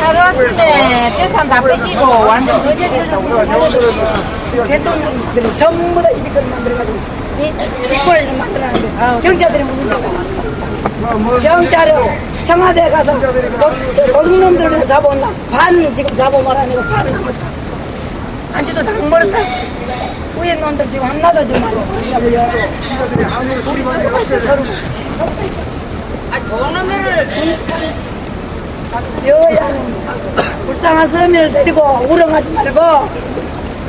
하루 아침에 재산 다 뺏기고 완전 대통령들이 전부 다 이 짓거리 만들어가지고 이꼴을 만들어놨는데 경찰들이 무슨 짓을 경찰은 청와대 가서 도둑놈들을 잡아온나 반 지금 잡아먹으라니까 반 남았다 안지도 다 먹었다 위에 놈들 지금 하나도 좀 안 잡아요 우리 서로 도둑놈들을 여야는 불쌍한 서민을 데리고 우렁하지 말고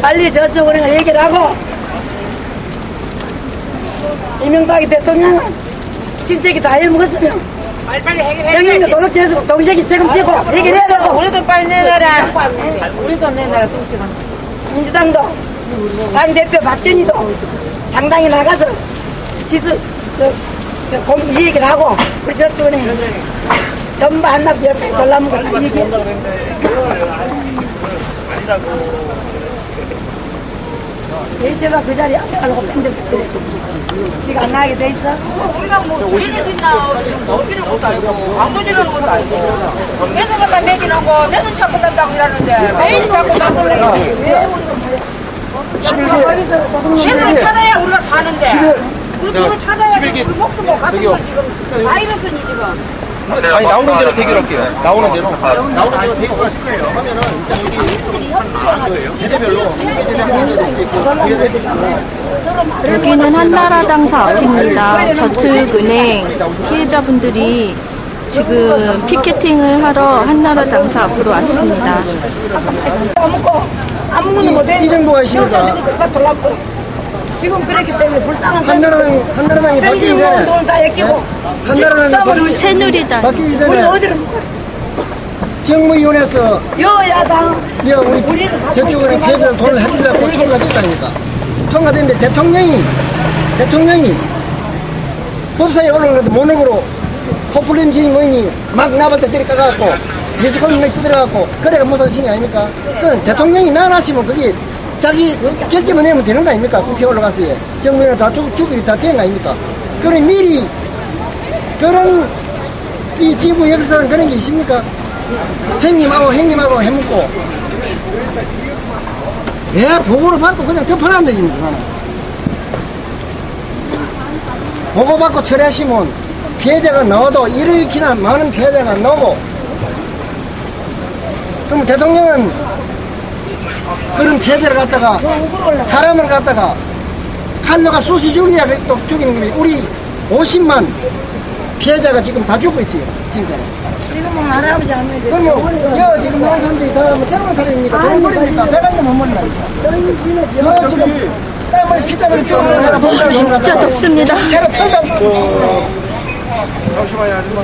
빨리 저쪽으로 얘기를 하고 이명박이 대통령은 친척이 다 일먹었으면 빨리빨리 해결해. 형님도 도둑질해서 동식이 책임지고 얘기를 해야 되고 우리도 빨리 내놔라. 우리도 내놔라, 동치가. 민주당도 당대표 박준희도 당당히 나가서 지수 이 얘기를 하고 우리 저쪽은행 전부 한납 옆에 전라문가 다 얘기해 제가 그 자리에 앞에 가려고 밴드 그래 네가 안 나가게 돼 있어? 우리가 뭐 뒤를 뒷나 넘기는 것도 아니고 아무 지르는 것도 아니고 계속 갖다 매기는 내돈 찾고 단다고 이러는데 매일 자꾸 만들려고 왜 우리가 찾아야 우리가 사는데 우리 돈을 찾아야 우리 목숨 못 같은 걸 지금 바이러스니 지금 아니 나오는 대로 대결할게요. 나오는 대로 대결하실 거예요. 하면은 일단 제대별로 여기는 한나라당 사업입니다. 저축은행 피해자분들이 지금 피켓팅을 하러 한나라당사 앞으로 왔습니다. 아무거나 못해 이 정도가 있습니까? 지금 그랬기 때문에 불쌍한 한나라당이 바뀌기 전에 돈을 다 엮이고 한나라당이 새누리당 바뀌기 우리 전에 어디를 정무위원회에서 여야당 우리 저쪽으로 피해자들 돈을 해주려고 통과됐다니까. 통과됐는데 대통령이 법사에 올라가도 모욕으로 포퓰리즘 주인공이 막 나발 때 때려 까갖고 미스콘 막 두드려갖고 그래가 무슨 신이 아닙니까? 그건 대통령이 나나시면 그게 자기 결정을 내면 되는 거 아닙니까? 국회에 올라가서 정부에 다 주기로 다 된 거 아닙니까? 그럼 미리 그런 이 지구 역사는 그런 게 있습니까? 행님하고 해먹고 왜 보고를 받고 그냥 덮어놨는데 지금 그거는 보고받고 처리하시면 피해자가 나와도 이렇게나 많은 피해자가 나오고 그럼 대통령은 그런 피해자를 갖다가 사람을 갖다가 칼로가 쑤시 죽여야 또 죽이는 겁니다. 우리 50만 피해자가 지금 다 죽고 있어요. 진짜. 지금은 할아버지 할머니 그러면 지금 나온 사람들이 다 젊은 사람입니까? 돈 버립니까? 배관도 못 버린다니까. 지금 땀을 피땀을 쪼는 내가 본다는 진짜 덥습니다. 제가 털도 안 떨고 잠시만요, 아줌마.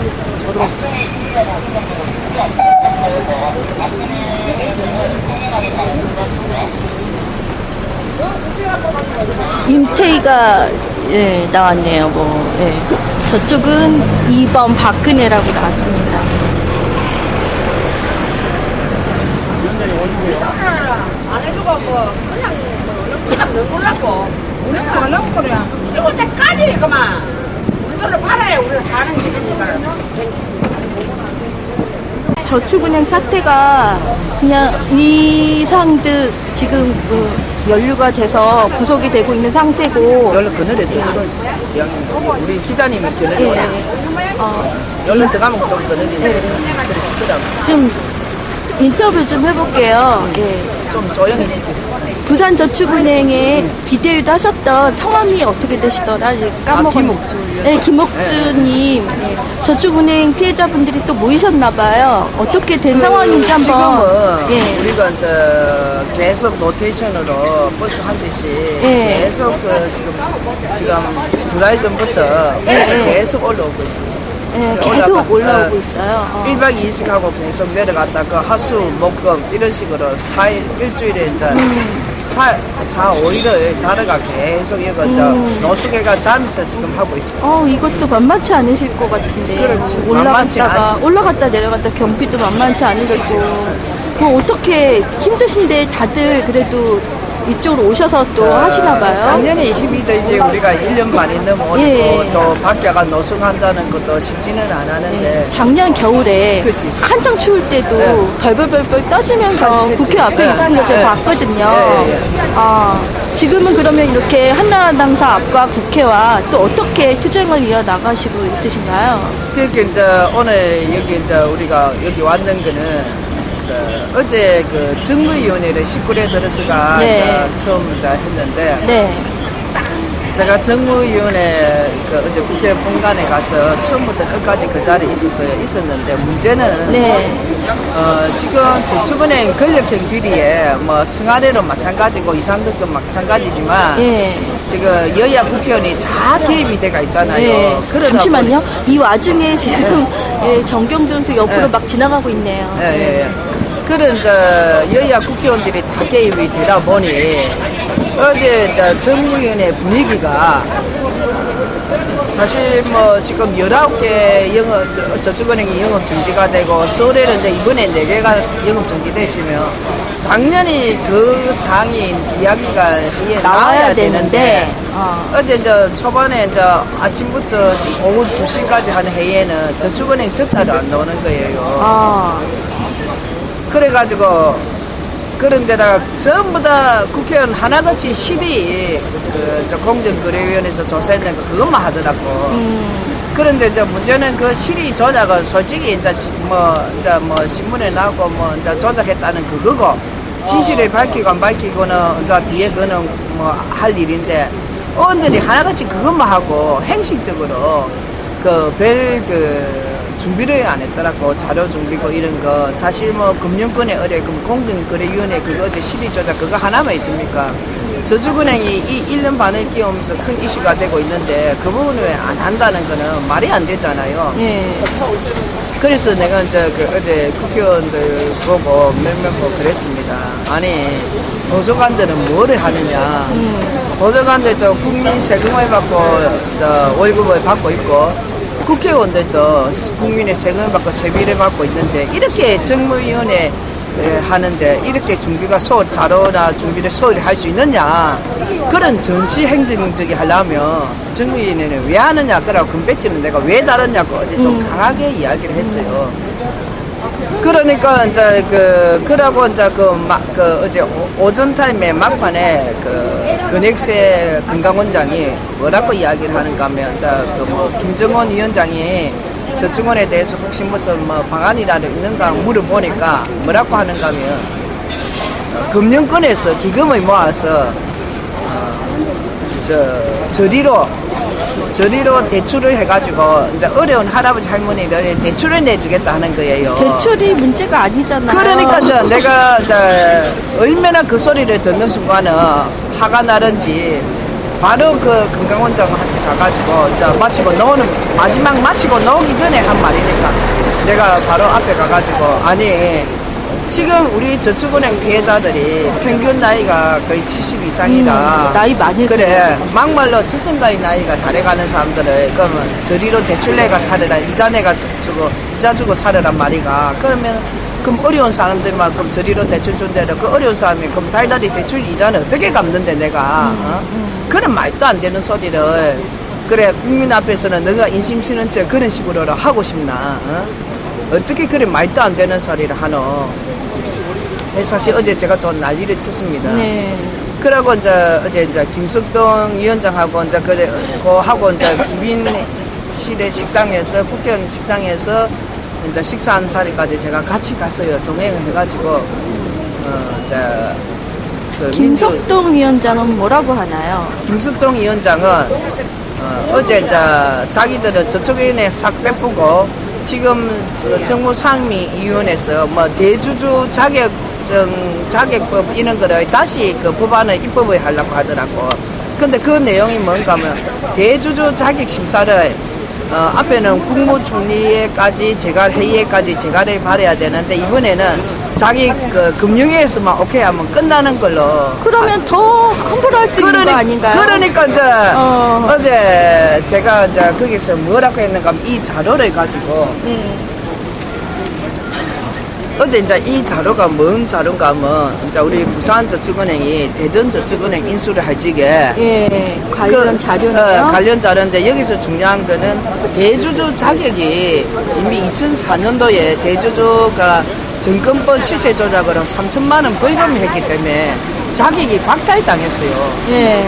임태희가 나왔네요. 저쪽은 2번 박근혜라고 나왔습니다. 안 해주고 그냥 넘으라고 우리는 안 넘고 그냥 죽을 때까지 그만 우리 돈을 팔아야 우리가 사는 길이니까 저축은행 사태가 그냥 이상득 지금 연루가 돼서 구속이 되고 있는 상태고 연락 그늘에 들어가 있어요. 우리 기자님이 그늘에 연락 들어가면 또 그늘에 좀 인터뷰 좀 해볼게요. 좀 조용히 해주세요. 부산저축은행에 비대위도 하셨던 성함이 어떻게 되시더라? 까먹었는데. 김옥주. 네, 김옥주님. 저축은행 피해자분들이 또 모이셨나봐요. 어떻게 된 상황인지 한번. 지금은 우리가 이제 계속 노테이션으로 버스 한 대씩 계속 지금 두 달 전부터 계속 올라오고 있습니다. 계속 올라오고 있어요. 1박 2일하고 계속 내려갔다 그 하수, 목금 이런 식으로 4일, 일주일에 이제 4, 5일을 다르가 계속 이거 노숙회가 잠에서 지금 하고 있어요. 이것도 만만치 않으실 것 같은데. 그렇지. 만만치 않지. 올라갔다 내려갔다 경비도 만만치 않으시고. 뭐 어떻게 힘드신데 다들 그래도 이쪽으로 오셔서 또 하시나 봐요. 작년에 힘이 들지 우리가 1년 반이 넘어오고 예. 또 밖에가 노숙한다는 것도 쉽지는 않았는데 작년 겨울에 그치. 한창 추울 때도 네. 벌벌벌벌 떠시면서 같이 국회 앞에 했지. 있는 거 제가 네. 봤거든요. 예, 예. 아, 지금은 그러면 이렇게 한나라당사 앞과 국회와 또 어떻게 투쟁을 이어나가시고 있으신가요? 그러니까 이제 오늘 여기 이제 우리가 여기 왔는 거는 이제 어제 그 정무위원회를 19대 들어서가 네. 이제 처음 이제 했는데 네. 제가 정무위원회 그 어제 국회 본관에 가서 처음부터 끝까지 그 자리에 있었는데 문제는 네. 지금 저축은행 권력형 비리에 뭐 청와대도 마찬가지고 이상득도 마찬가지지만 예. 지금 여야 국회의원이 다 개입이 돼가 있잖아요. 예. 그러다 잠시만요. 이 와중에 지금 예, 정경들도 옆으로 예. 막 지나가고 있네요. 예. 그런 여야 국회의원들이 다 개입이 되다 보니 어제 정무위원회 분위기가 사실 뭐 지금 19개 저축은행이 영업 정지가 되고 서울에는 이제 이번에 4개가 영업 정지됐으면 당연히 그 상위 이야기가 나와야 되는데 어제 이제 초반에 이제 아침부터 오후 2시까지 하는 회의에는 저축은행 저차도 안 나오는 거예요. 아. 그래가지고 그런데다가 전부 다 국회의원 하나같이 실이 그 공정거래위원회에서 조사했는 거 그것만 하더라고. 그런데 이제 문제는 그 실이 조작은 솔직히 이제 뭐 신문에 나오고 뭐 이제 조작했다는 그거고 진실을 밝히고 안 밝히고는 이제 뒤에 그거는 뭐 할 일인데 의원들이 하나같이 그것만 하고 행식적으로 준비를 안 했더라고. 자료 준비고 이런 거. 사실 뭐 금융권의 의뢰, 공정거래위원회 그거 어제 실이 조작 그거 하나만 있습니까? 저축은행이 이 1년 반을 끼우면서 큰 이슈가 되고 있는데 그 부분을 왜 안 한다는 거는 말이 안 되잖아요. 예. 그래서 내가 이제 어제 국회의원들 보고 몇몇 보고 그랬습니다. 아니, 보좌관들은 뭐를 하느냐. 보좌관들도 국민 세금을 받고 월급을 받고 있고 국회의원들도 국민의 세금을 받고 세비를 받고 있는데 이렇게 정무위원회 하는데 이렇게 준비가 자료나 준비를 소홀히 할 수 있느냐. 그런 전시 행정적이 하려면 정무위원회는 왜 하느냐. 그러고 금배지는 내가 왜 다르냐고 어제 좀 강하게 이야기를 했어요. 그러니까 이제 그러고 이제 어제 오전 타임에 막판에 근액세 금강원장이 뭐라고 이야기를 하는가 하면 김정원 위원장이 저축원에 대해서 혹시 무슨 방안이라도 있는가 물어보니까 뭐라고 하는가 하면 금융권에서 기금을 모아서 저리로 대출을 해가지고 이제 어려운 할아버지 할머니들 대출을 내주겠다 하는 거예요. 대출이 문제가 아니잖아요. 그러니까 내가 얼마나 그 소리를 듣는 순간은 화가 나는지 바로 그 금강원장한테 가가지고 마지막 마치고 나오기 전에 한 말이니까 내가 바로 앞에 가가지고 아니 지금 우리 저축은행 피해자들이 평균 나이가 거의 70 이상이다. 나이 많이 그래. 막말로 저승가의 나이가 달해가는 사람들을 그러면 저리로 대출 내가 사려라. 이자 내가 주고 이자 주고 사려란 말이가. 그러면 그럼 어려운 사람들만 그럼 저리로 대출 준대로 그 어려운 사람이 그럼 달달이 대출 이자는 어떻게 갚는데 내가 그런 말도 안 되는 소리를 그래 국민 앞에서는 너가 인심 쓰는 척 그런 식으로 하고 싶나 어떻게 그래 말도 안 되는 소리를 하노. 사실 어제 제가 좀 난리를 쳤습니다. 네. 그러고 어제 김석동 위원장하고 하고 기빈실의 식당에서 국회의원 식당에서 식사하는 자리까지 제가 같이 갔어요. 동행을 해가지고 김석동 위원장은 뭐라고 하나요? 김석동 위원장은 어제 자기들은 저쪽에 싹 빼쁘고 지금 정부 상임위원회에서 대주주 자격법 이런 거를 다시 그 법안을 입법을 하려고 하더라고. 근데 그 내용이 뭔가 하면 대주주 자격 심사를 앞에는 국무총리에까지 회의에까지 재가를 받아야 되는데 이번에는 자기 금융위에서만 오케이 하면 끝나는 걸로. 그러면 더 함부로 할 수 있는 거 아닌가요? 그러니까 어제 제가 거기서 뭐라고 했는가 하면 이 자료를 가지고 어제 이제 이 자료가 뭔 자료인가 하면 이제 우리 부산저축은행이 대전저축은행 인수를 할 적에 예, 관련 자료네요. 관련 자료인데 여기서 중요한 거는 대주주 자격이 이미 2004년도에 대주주가 증권법 시세 조작으로 3천만 원 벌금을 했기 때문에 자격이 박탈당했어요. 예.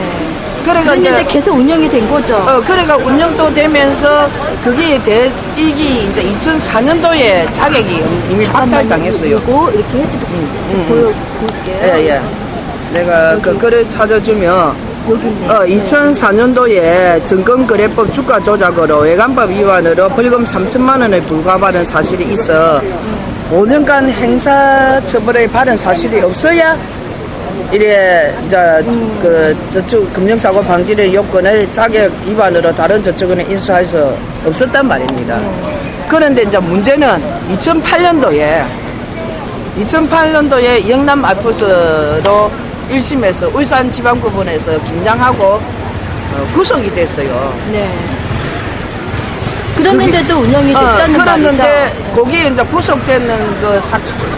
그러니까 이제 계속 운영이 된 거죠. 그러니까 운영도 되면서 그게 이게 이제 2004년도에 자격이 이미 박탈당했어요. 이거 이렇게 해드릴게요. 보여볼게요. 예. 내가 그 글을 찾아주면 여기 있네. 2004년도에 증권거래법 주가 조작으로 외관법 위반으로 벌금 3천만 원을 불과받은 사실이 있어 5년간 행사 처벌을 받은 사실이 없어야 이래 이제 그 저축 금융사고 방지의 요건을 자격 위반으로 다른 저축은행 인수할 수 없었단 말입니다. 그런데 이제 문제는 2008년도에 영남 알프스로 1심에서 울산지방법원에서 김양하고 구속이 됐어요. 네. 그랬는데도 운영이 됐다는 말이죠. 그랬는데 거기에 이제 구속되는 그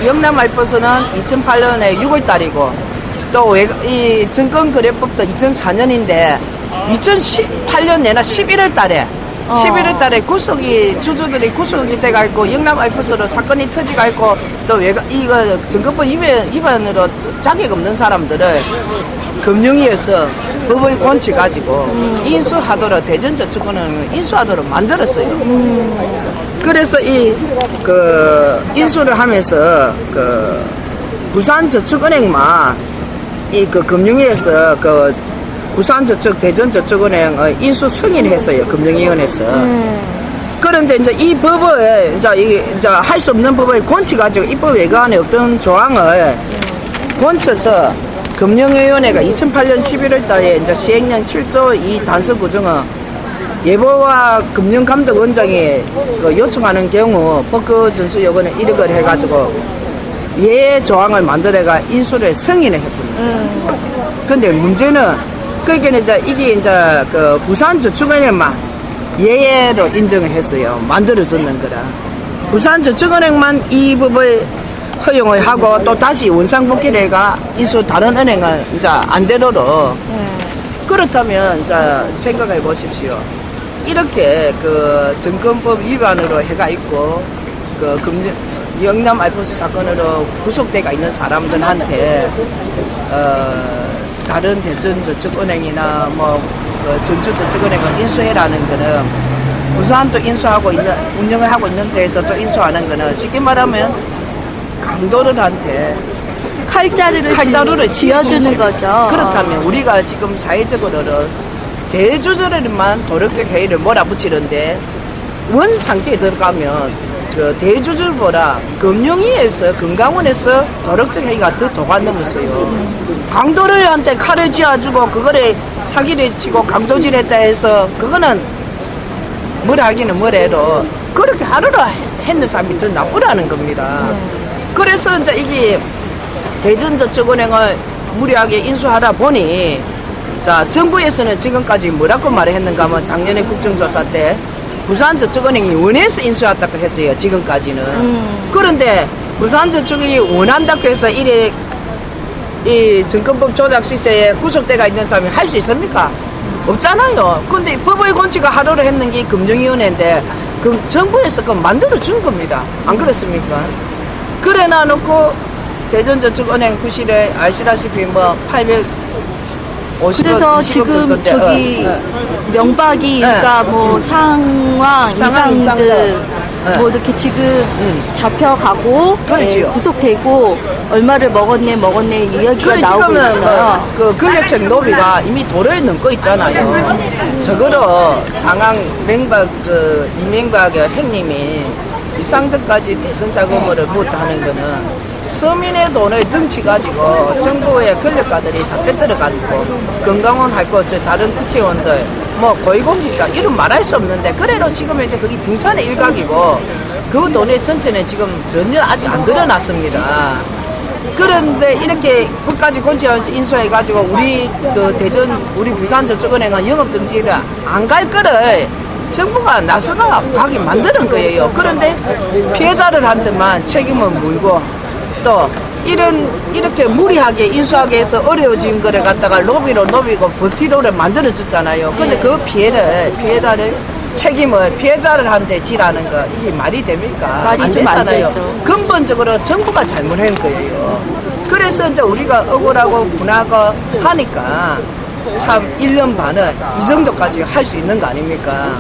영남 알프스는 2008년에 6월 달이고 또 이 증권거래법도 2004년인데 2018년 내나 11월 달에 주주들이 구속이 돼가지고 영남 알프스로 사건이 터지가지고 또 이거 증권법 위반으로 자격 없는 사람들을 금융위에서 법을 권치가지고 인수하도록 대전저축은행을 인수하도록 만들었어요. 그래서 인수를 하면서 부산저축은행만 그 금융위에서 부산저축, 대전저축은행 인수 승인했어요. 금융위원회에서. 그런데 이제 이 법을 이제 할 수 없는 법을 권치가지고 입법 외관에 어떤 조항을 권쳐서 금융위원회가 2008년 11월 달에 이제 시행령 7조 2 단서 구정은 예보와 금융감독원장이 요청하는 경우 법규 준수 요건에 이력을 해가지고 예 조항을 만들어가 인수를 승인을 했거든요. 근데 문제는 그러니까 이게 이제 부산저축은행만 예로 인정을 했어요. 만들어줬는 거라. 부산저축은행만 이 법을 허용을 하고 또 다시 원상복귀를 해가 인수 다른 은행은 이제 안 되도록. 그렇다면 이제 생각해 보십시오. 이렇게 증권법 위반으로 해가 있고 영남 알프스 사건으로 구속돼가 있는 사람들한테 다른 대전저축은행이나 전주저축은행을 인수해라는 거는 부산도 인수하고 있는 운영을 하고 있는 데에서 또 인수하는 거는 쉽게 말하면 강도들한테 칼자루를 지어주는 거죠. 그렇다면 우리가 지금 사회적으로는 대주주들만 도덕적 해이를 몰아붙이는데 원 상태에 들어가면 대주주보다 금융위에서 금감원에서 도덕적 해이가 더 도관 넘었어요. 강도들한테 칼을 쥐어주고 그거를 사기를 치고 강도질했다 해서 그거는 뭐라 하기는 뭐래도 그렇게 하루로 했는 사람이 더 나쁘다는 겁니다. 그래서 이제 이게 대전저축은행을 무리하게 인수하다 보니 자 정부에서는 지금까지 뭐라고 말을 했는가 하면 작년에 국정조사 때 부산저축은행이 원해서 인수했다고 했어요. 지금까지는. 그런데 부산저축이 원한다고 해서 이 증권법 조작 시세에 구속대가 있는 사람이 할 수 있습니까? 없잖아요. 근데 법의 권치가 하루를 했는 게 금융위원회인데 정부에서 그거 만들어준 겁니다. 안 그렇습니까? 그래 놔놓고 대전저축은행 구실에 아시다시피 850억 그래서 지금 저기 명박이 그러니까 상황 이상들 뭐 이렇게 지금 잡혀가고 구속되고 얼마를 먹었네 이야기가 나오고 있어요. 지금은 권력형 노비가 이미 도를 넘고 있잖아요. 적어도 상황 이명박의 형님이 이상득까지 대선 자금을 못하는 거는 서민의 돈을 덩치가지고 정부의 권력가들이 다 뺏어가지고 건강원 할 것, 다른 국회의원들, 고위공직자 이름 말할 수 없는데 그래도 지금 이제 그게 빙산의 일각이고 그 돈의 전체는 지금 전혀 아직 안 드러났습니다. 그런데 이렇게 끝까지 권치하면서 인수해가지고 우리 우리 부산저축은행은 영업등지를 안 갈 거를 정부가 나서가 가게 만드는 거예요. 그런데 피해자를 한테만 책임을 물고 또 이렇게 무리하게 인수하게 해서 어려워진 거를 갖다가 로비로 노비고 버티로를 만들어줬잖아요. 근데 그 피해자를 책임을 피해자를 한테 지라는 거 이게 말이 됩니까? 말이 안 좀 안 되잖아요. 되죠. 근본적으로 정부가 잘못한 거예요. 그래서 이제 우리가 억울하고 분하고 하니까 참 1년 반을 이 정도까지 할 수 있는 거 아닙니까?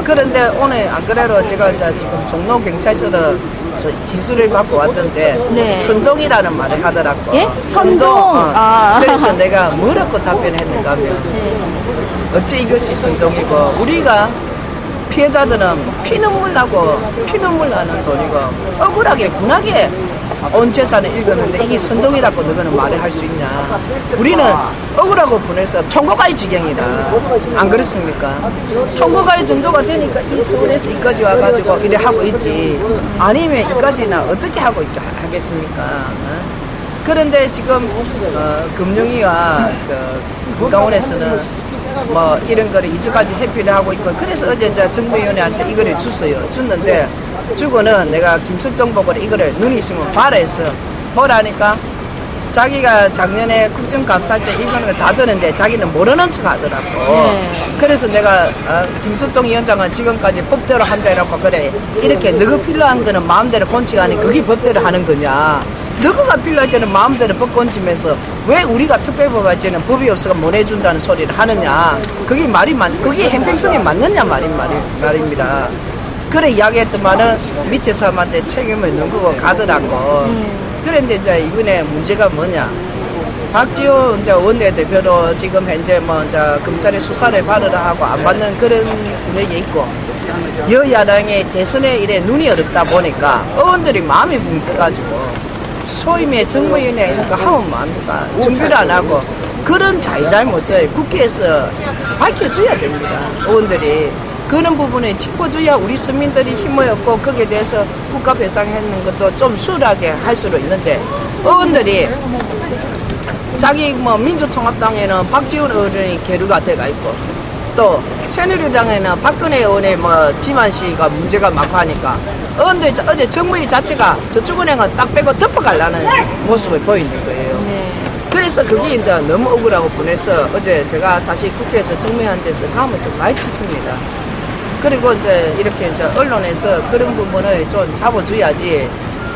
그런데 오늘 안 그래도 제가 이제 지금 종로 경찰서로 진술을 받고 왔던데 네. 선동이라는 말을 하더라고. 예? 선동. 아. 그래서 내가 뭐라고 답변했는가 하면 어찌 이것이 선동이고 우리가 피해자들은 피눈물 나는 돈이고 억울하게 분하게 온 재산을 읽었는데 이게 선동이라고 너희는 말을 할 수 있냐. 우리는 억울하고 분해서 통고가의 지경이다. 안 그렇습니까? 통고가의 정도가 되니까 이 서울에서 이까지 와가지고 이래 하고 있지. 아니면 이까지나 어떻게 하고 하겠습니까? 그런데 지금 금융위와 금감원에서는 뭐 이런 거를 이제까지 회피를 하고 있고 그래서 어제 이제 정부위원회한테 이거를 줬는데 주고는 내가 김석동 보고 이거를 눈이 있으면 봐라 해서 뭐라니까 자기가 작년에 국정감사할 때 이거는 다 드는데 자기는 모르는 척 하더라고. 그래서 내가 김석동 위원장은 지금까지 법대로 한다 해놓고 그래 이렇게 너가 필요한 거는 마음대로 건치가니 그게 법대로 하는 거냐. 너가 필요할 때는 마음대로 법 건치면서 왜 우리가 특별법 할 때는 법이 없어서 못 해준다는 소리를 하느냐. 그게 그게 행평성에 맞느냐 말입니다. 그래 이야기했더만은 밑에 사람한테 책임을 넘기고 가더라고. 그런데 이제 이번에 문제가 뭐냐. 박지호 이제 원내대표로 지금 현재 뭐 이제 검찰의 수사를 받으라 하고 안 받는 그런 분위기 있고 여야당의 대선에 이래 눈이 어렵다 보니까 의원들이 마음이 붕 떠가지고 소위 말 정무위원회 이런 거 하면 뭐합니까? 준비를 안 하고 그런 잘못을 국회에서 밝혀줘야 됩니다. 의원들이. 그런 부분에 짚어줘야 우리 서민들이 힘을 얻고 거기에 대해서 국가 배상하는 것도 좀 수월하게 할 수도 있는데 의원들이 자기 뭐 민주통합당에는 박지원 의원이 계류가 돼가 있고 또 새누리당에는 박근혜 의원의 뭐 지만 씨가 문제가 많고 하니까 의원들 어제 정무위 자체가 저쪽 은행은 딱 빼고 덮어가려는 모습을 보이는 거예요. 그래서 그게 이제 너무 억울하고 분해서 어제 제가 사실 국회에서 정무위한테서 감을 좀 많이 쳤습니다. 그리고 이제 이렇게 이제 언론에서 그런 부분을 좀 잡아줘야지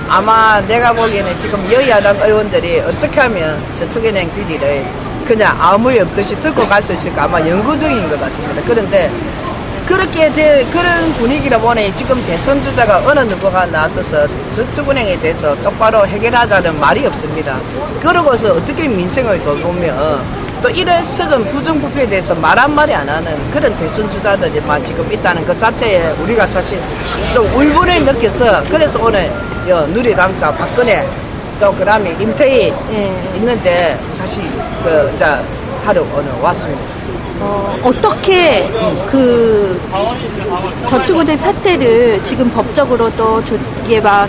아마 내가 보기에는 지금 여야당 의원들이 어떻게 하면 저축은행 비리를 그냥 아무 일 없듯이 듣고 갈 수 있을까 아마 연구 중인 것 같습니다. 그런데 그렇게 그런 분위기라 보니 지금 대선 주자가 어느 누구가 나서서 저축은행에 대해서 똑바로 해결하자는 말이 없습니다. 그러고서 어떻게 민생을 돌보며 또 이런 썩은 부정부패에 대해서 말 한마디 안 하는 그런 대선 주자들이만 지금 있다는 것 자체에 우리가 사실 좀 울분을 느껴서 그래서 오늘 누리당사 박근혜 또 그다음에 임태희 있는데 사실 이제 하러 오늘 왔습니다. 어떻게 그 저축은행 사태를 지금 법적으로 또 이게 막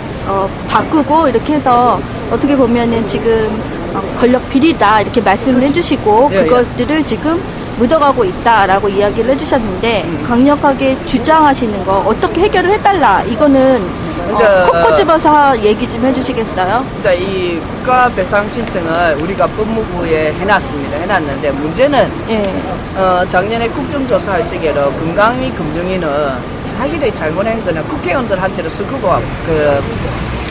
바꾸고 이렇게 해서 어떻게 보면은 지금 권력 비리다 이렇게 말씀을 해주시고 그것들을 지금 묻어가고 있다라고 이야기를 해주셨는데 강력하게 주장하시는 거 어떻게 해결을 해달라 이거는 콕 집어서 얘기 좀 해주시겠어요? 자, 이 국가 배상 신청을 우리가 법무부에 해놨는데 문제는 작년에 국정조사할 적에도 금강위 금융위는 자기들이 잘못한 거는 국회의원들한테로서 그거 그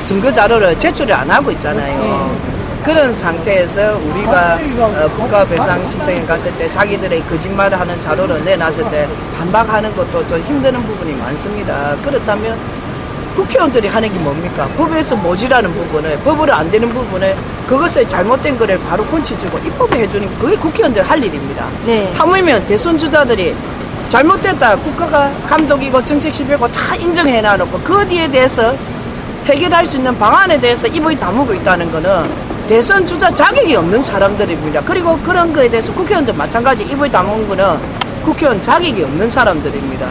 증거 자료를 제출을 안 하고 있잖아요. 그런 상태에서 우리가 국가 배상 신청에 갔을 때 자기들의 거짓말을 하는 자료를 내놨을 때 반박하는 것도 좀 힘드는 부분이 많습니다. 그렇다면 국회의원들이 하는 게 뭡니까? 법에서 모자라는 부분을, 법으로 안 되는 부분을 그것을 잘못된 거를 바로 건치주고 입법을 해주는 게 그게 국회의원들 할 일입니다. 하물며 대선 주자들이 잘못됐다. 국가가 감독이고 정책 실패고 다 인정해놔놓고 그 뒤에 대해서 해결할 수 있는 방안에 대해서 입을 다물고 있다는 거는 대선 주자 자격이 없는 사람들입니다. 그리고 그런 거에 대해서 국회의원들 마찬가지 입을 다문 거는 국회의원 자격이 없는 사람들입니다.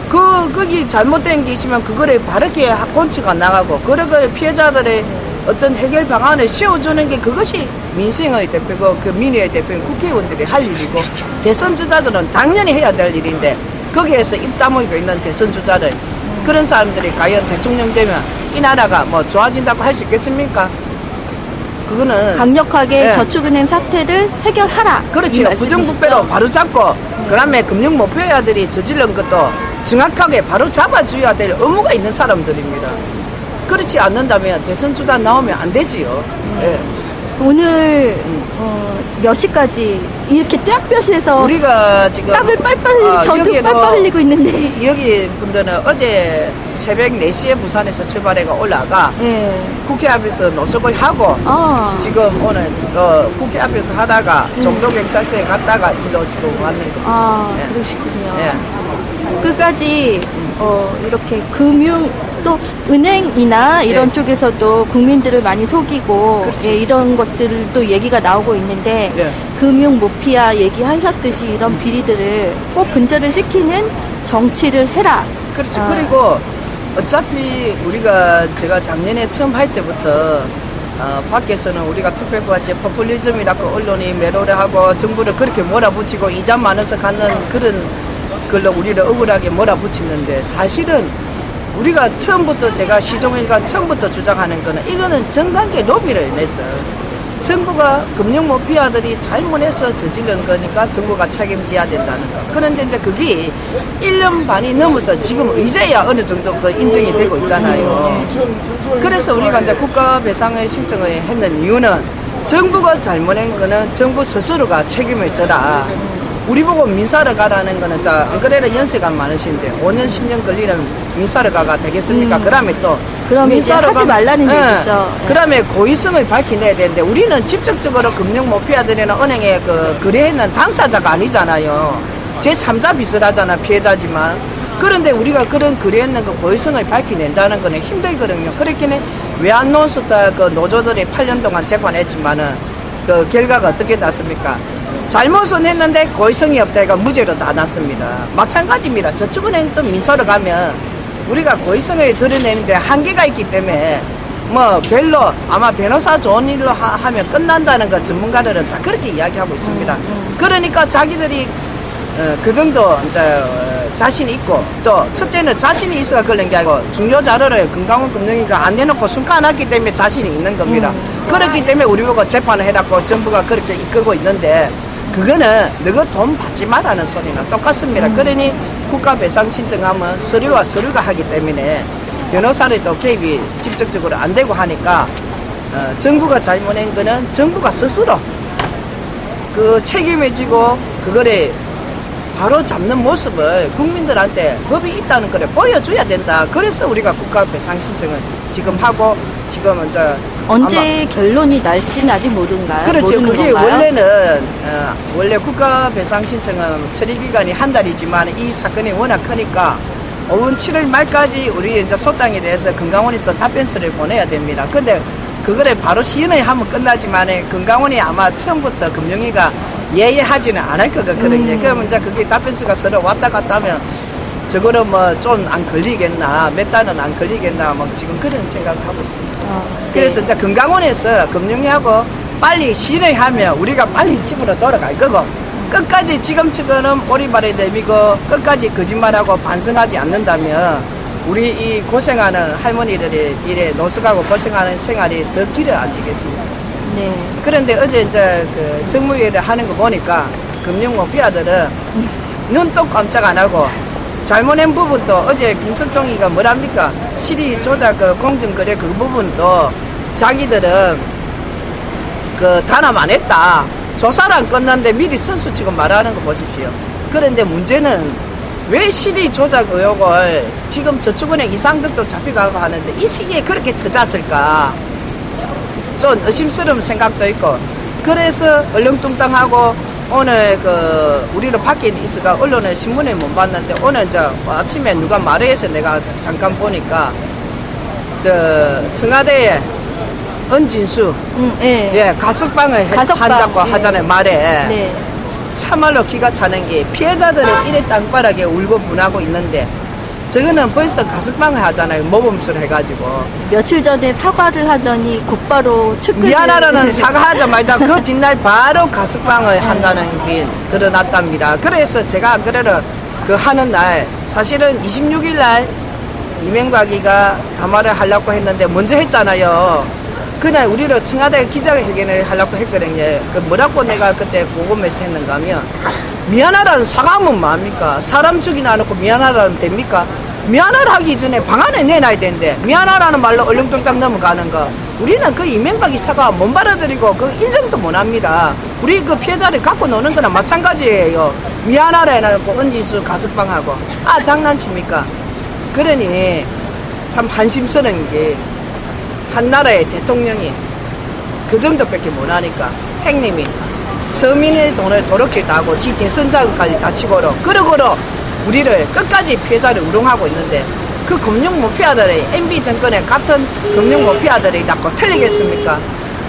거기 잘못된 게 있으면 그거를 바르게 건치가 나가고 그걸 피해자들의 어떤 해결 방안을 씌워주는 게 그것이 민생의 대표고 그 민의의 대표인 국회의원들이 할 일이고 대선 주자들은 당연히 해야 될 일인데 거기에서 입 다물고 있는 대선 주자를 그런 사람들이 과연 대통령 되면 이 나라가 뭐 좋아진다고 할 수 있겠습니까? 그거는 강력하게 예. 저축은행 사태를 해결하라. 이 그렇지요. 말씀이시죠? 부정부패로 바로 잡고 그다음에 금융모피아들이 저지른 것도 정확하게 바로 잡아줘야 될 의무가 있는 사람들입니다. 그렇지 않는다면 대선 주자 나오면 안 되지요. 예. 오늘 몇 시까지 이렇게 떼약볕에서 우리가 지금 땀을 빨빨 저도 여기에도 빨빨 흘리고 있는데 여기 분들은 어제 새벽 4시에 부산에서 출발해가 올라가 예. 국회 앞에서 노숙을 하고 지금 오늘 국회 앞에서 하다가 종로경찰서에 갔다가 일로 지금 왔는 겁니다. 예. 그러시군요. 예. 끝까지 이렇게 금융 또 은행이나 이런 네. 쪽에서도 국민들을 많이 속이고 그렇지. 예, 이런 것들도 얘기가 나오고 있는데 네. 금융 모피아 얘기하셨듯이 이런 비리들을 꼭 근절을 시키는 정치를 해라. 그렇죠. 아. 그리고 어차피 우리가 제가 작년에 처음 할 때부터 밖에서는 우리가 특별부활제 포퓰리즘이라고 언론이 매로를 하고 정부를 그렇게 몰아붙이고 이자 많아서 가는 그런 걸로 우리를 억울하게 몰아붙이는데 사실은 우리가 처음부터 제가 시종일관 처음부터 주장하는 거는 이거는 정관계 로비를 냈어요. 정부가 금융모피아들이 잘못해서 저지른 거니까 정부가 책임져야 된다는 거. 그런데 이제 그게 1년 반이 넘어서 지금 이제야 어느 정도 그 인정이 되고 있잖아요. 그래서 우리가 이제 국가배상을 신청을 했는 이유는 정부가 잘못한 거는 정부 스스로가 책임을 져라. 우리 보고 민사를 가라는 거는 자, 안 그래도 연세가 많으신데 5년 10년 걸리는 민사를 가가 되겠습니까? 그다음에 또 그럼 이제 하지 말라는 얘기죠. 그다음에 고의성을 밝혀내야 되는데 우리는 직접적으로 금융모피아들이나 은행에 거래했는 당사자가 아니잖아요. 제3자 비슷하잖아. 피해자지만. 그런데 우리가 그런 거래했는 그 고의성을 밝혀낸다는 거는 힘들거든요. 그렇기는 외환노스타 그 노조들이 8년 동안 재판했지만은 그 결과가 어떻게 났습니까? 잘못은 했는데 고의성이 없다 해가 무죄로 다 났습니다. 마찬가지입니다. 저축은행도 민소로 가면 우리가 고의성을 드러내는데 한계가 있기 때문에 뭐 별로 아마 변호사 좋은 일로 하면 끝난다는 거 전문가들은 다 그렇게 이야기하고 있습니다. 그러니까 자기들이 그 정도 이제 자신이 있고 또 첫째는 자신이 있어야 걸린 게 아니고 중요 자료를 금강원 금융위가 안 내놓고 순간했기 때문에 자신이 있는 겁니다. 그렇기 때문에 우리 보고 재판을 해놨고 정부가 그렇게 이끌고 있는데 그거는 너가 돈 받지 마라는 소리나 똑같습니다. 그러니 국가배상 신청하면 서류가 하기 때문에 변호사를 또 개입이 직접적으로 안 되고 하니까 정부가 잘못한 거는 정부가 스스로 그 책임을 지고 그거를 바로 잡는 모습을 국민들한테 법이 있다는 걸 보여줘야 된다. 그래서 우리가 국가배상 신청을 지금 하고 지금 이제 언제 결론이 날지는 아직 모른가요? 그렇죠. 모르는 그게 건가요? 원래는 원래 국가배상 신청은 처리 기간이 한 달이지만 이 사건이 워낙 크니까 5월 7일 말까지 우리 이제 소장에 대해서 금강원에서 답변서를 보내야 됩니다. 근데 그거를 바로 시연을 하면 끝나지만 금강원이 아마 처음부터 금융위가 예의하지는 않을 것 같거든요. 그러면 이제 그게 답변서가 서로 왔다 갔다 하면 저거는 뭐 좀 안 걸리겠나, 몇 달은 안 걸리겠나, 뭐 지금 그런 생각을 하고 있습니다. 그래서 이제 금강원에서 금융위하고 빨리 실행하면 우리가 빨리 집으로 돌아갈 거고, 끝까지 지금처럼 오리발에 내미고 끝까지 거짓말하고 반성하지 않는다면 우리 이 고생하는 할머니들이 이래 노숙하고 고생하는 생활이 더 길어지겠습니다. 네. 그런데 어제 이제 그 정무회의를 하는 거 보니까 금융모피아들은 눈도 깜짝 안 하고 잘못한 부분도 어제 김석동이가 뭐랍니까? 실이 조작 그 공정거래 그 부분도 자기들은 그 단합 안 했다. 조사를 안 끝났는데 미리 선수치고 말하는 거 보십시오. 그런데 문제는 왜 실이 조작 의혹을 지금 저축은행 이상득도 잡혀가고 하는데 이 시기에 그렇게 터졌을까? 좀 의심스러운 생각도 있고 그래서 얼렁뚱땅하고 오늘 그 우리는 밖에 있어가 언론에 신문에 못 봤는데 오늘 저 아침에 누가 말해서 내가 잠깐 보니까 저 청와대에 은진수 예 가석방을 한다고 하잖아요 말에 네. 참말로 기가 차는 게 피해자들은 이래 땅바닥에 울고 분하고 있는데 저거는 벌써 가석방을 하잖아요. 모범수를 해가지고. 며칠 전에 사과를 하더니 곧바로 측근 미안하다는 사과하자마자 그 뒷날 바로 가석방을 한다는 게 드러났답니다. 그래서 제가 그래도 그 하는 날 사실은 26일 날 이명박이가 담화를 하려고 했는데 먼저 했잖아요. 그날 우리로 청와대 기자회견을 하려고 했거든요. 그 뭐라고 내가 그때 고검에서 했는가 하면 미안하다는 사과하면 뭐합니까? 사람 죽이나 안 놓고 미안하다면 됩니까? 미안하다 하기 전에 방안을 내놔야 되는데 미안하다는 말로 얼렁뚱땅 넘어가는 거 우리는 그 이명박이 사과 못 받아들이고 그 인정도 못 합니다. 우리 그 피해자를 갖고 노는 거나 마찬가지예요. 미안하다 해놓고 은진수 가석방하고 아 장난칩니까? 그러니 참 한심스러운 게 한 나라의 대통령이 그 정도밖에 못하니까 행님이 서민의 돈을 도둑질 따고 지 대선자금까지 다 치고로 그러고로 우리를 끝까지 피해자를 우롱하고 있는데 그 금융모피아들이 MB 정권의 같은 금융모피아들이 자꾸 틀리겠습니까?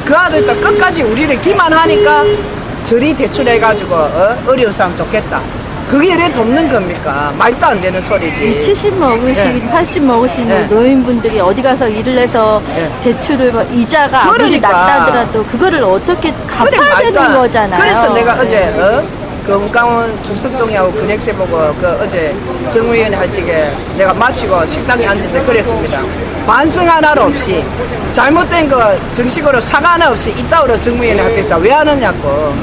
그 아들도 끝까지 우리를 기만하니까 저리 대출해가지고 어려운 사람 돕겠다. 그게 왜 돕는 겁니까? 말도 안 되는 소리지. 70 먹으신, 80 먹으신 네. 노인분들이 어디 가서 일을 해서 네. 대출을 이자가 아무리 그러니까. 낮다더라도 그거를 어떻게 그래, 갚아야 말도 되는 안- 거잖아요. 그래서 내가 네. 어제 그 문강원 김석동이하고 근육세 보고 그 어제 정의위원회 할 적에 내가 마치고 식당에 앉는데 그랬습니다. 반성 하나도 없이 잘못된 거 정식으로 사과 하나 없이 이따위로 정의위원회 학교에서 왜 하느냐고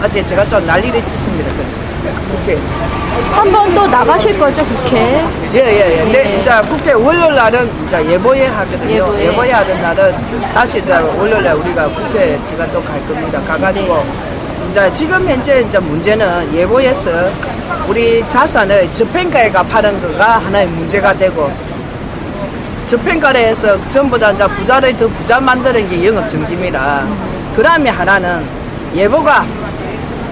어제 제가 좀 난리를 쳤습니다. 그래서 국회에서. 한 번 또 나가실 거죠, 국회? 예예예. 네, 이제 국회 월요일 날은 이제 예보회 하거든요. 예보회. 예보회 하는 날은 다시 이제 월요일 날 우리가 국회 제가 또 갈 겁니다. 가가지고 네. 이제 지금 현재 이제 문제는 예보에서 우리 자산을 저평가에가 파는 거가 하나의 문제가 되고 저평가에서 전부 다 이제 부자를 더 부자 만드는 게 영업 정지입니다. 그다음에 하나는 예보가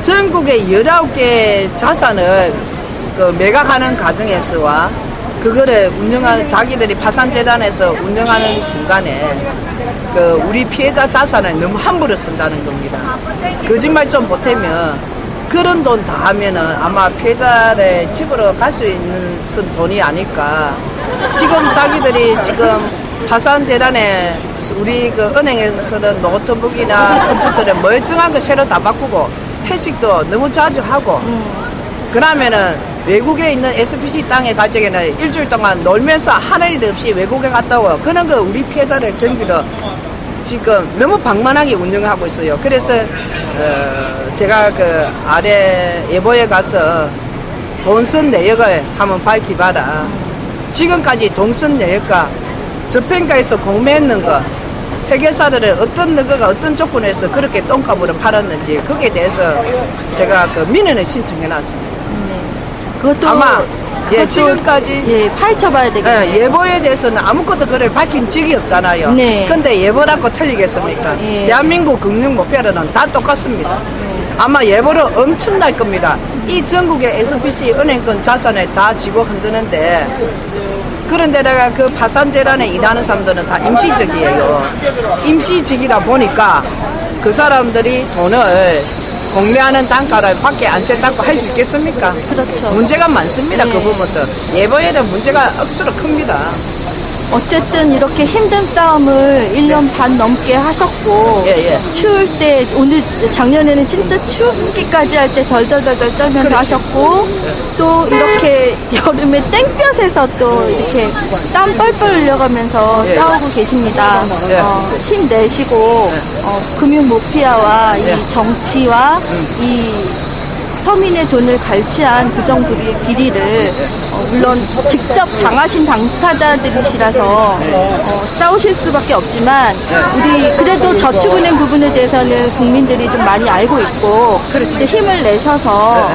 전국의 19개 자산을 그 매각하는 과정에서와 그거를 운영하는 자기들이 파산재단에서 운영하는 중간에 그 우리 피해자 자산을 너무 함부로 쓴다는 겁니다. 거짓말 좀 보태면 그런 돈 다 하면은 아마 피해자의 집으로 갈 수 있는 쓴 돈이 아닐까. 지금 자기들이 지금 파산재단에 우리 그 은행에서 쓰는 노트북이나 컴퓨터를 멀쩡한 거 새로 다 바꾸고 회식도 너무 자주 하고 그러면은 외국에 있는 SPC 땅에 갈 적에는 일주일 동안 놀면서 하는 일 없이 외국에 갔다 오고 그런 거 우리 피해자들 경기도 지금 너무 방만하게 운영하고 있어요. 그래서 제가 그 아래 예보에 가서 돈 쓴 내역을 한번 밝히봐라. 지금까지 돈 쓴 내역과 저평가에서 공매했는 거 회계사들은 어떤 너가 어떤 조건에서 그렇게 똥값으로 팔았는지 거기에 대해서 제가 그 민원을 신청해놨습니다. 그것도 아마 예, 그것도, 지금까지 예, 파헤쳐봐야 되겠네요. 예보에 대해서는 아무것도 그걸 밝힌 적이 없잖아요. 네. 근데 예보라고 틀리겠습니까? 예. 대한민국 금융 목표는 다 똑같습니다. 아마 예보로 엄청날 겁니다. 이 전국의 SPC 은행권 자산을 다 쥐고 흔드는데 그런데다가 그 파산재단에 일하는 사람들은 다 임시직이에요. 임시직이라 보니까 그 사람들이 돈을 공매하는 단가를 밖에 안 셌다고 할 수 있겠습니까? 그렇죠. 문제가 많습니다. 네. 그 부분도. 예보에는 문제가 억수로 큽니다. 어쨌든 이렇게 힘든 싸움을 1년 반 넘게 하셨고 예, 예. 추울 때 오늘 작년에는 진짜 추운기까지 할 때 덜덜덜덜 떨면서 그렇지. 하셨고 또 이렇게 여름에 땡볕에서 또 이렇게 땀 뻘뻘 흘려가면서 예. 싸우고 계십니다. 예. 힘내시고 금융 모피아와 예. 이 정치와 이 서민의 돈을 갈취한 부정부리의 비리를 물론 직접 당하신 당사자들이시라서 싸우실 수밖에 없지만 우리 그래도 저축은행 부분에 대해서는 국민들이 좀 많이 알고 있고 근데 힘을 내셔서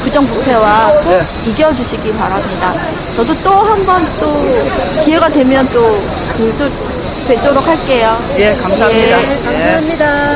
부정부패와 꼭 이겨주시기 바랍니다. 저도 또 한 번 또 기회가 되면 또 뵙도록 할게요. 예, 감사합니다. 예, 감사합니다.